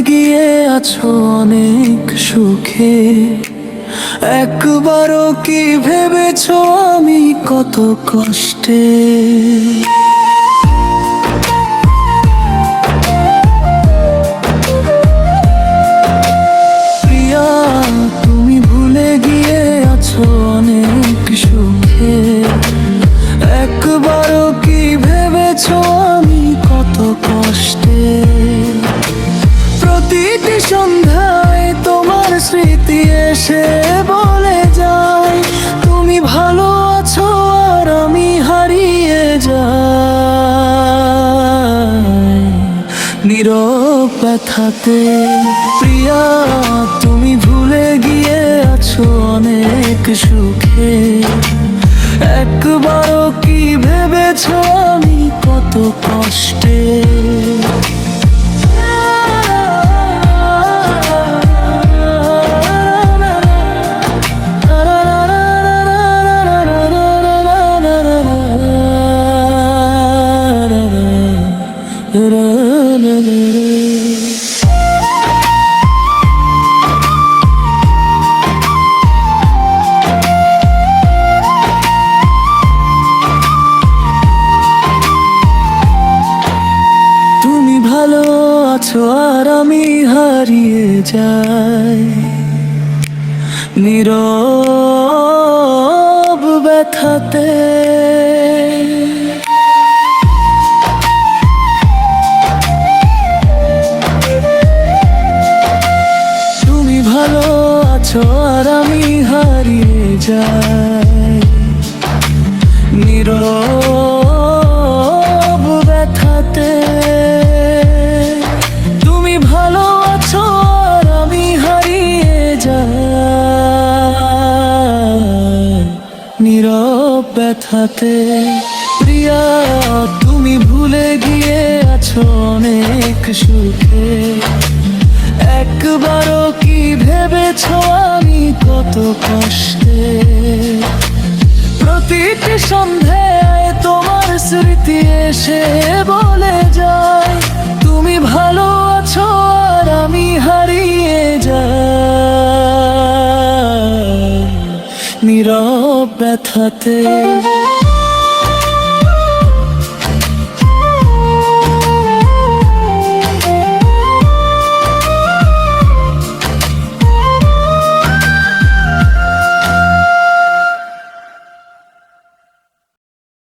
গিয়ে আছো অনেক সুখে, একবারও কি ভেবেছো আমি কত কষ্টে? প্রিয়া, তুমি ভুলে গিয়ে আছো অনেক সুখে, একবারও কি ভেবেছো আমি কত কষ্টে? প্রতিটি সন্ধ্যায় তোমার স্মৃতি এসে বলে যায় তুমি ভালো আছো আর আমি হারিয়ে যাই নীরব ব্যথাতে। প্রিয়া, তুমি ভুলে গিয়ে আছো অনেক সুখে, একবারও কি ভেবেছো আমি কত কষ্টে? তুমি ভালো আছো আর আমি হারিয়ে যাই নীরব ব্যথাতে। তুমি ভালো আছো আর আমি হারিয়ে যাই নীরব ব্যথাতে। তুমি ভালো আছো আর আমি হারিয়ে যাই নীরব ব্যথাতে। প্রিয়া, তুমি ভুলে গিয়ে আছো অনেক সুখে, একবারও কি ভেবেছো আমি কত কষ্টে? প্রতিটি সন্ধ্যায় তোমার স্মৃতি এসে বলে যায় তুমি ভালো আছো আর আমি হারিয়ে যাই নীরব ব্যথাতে।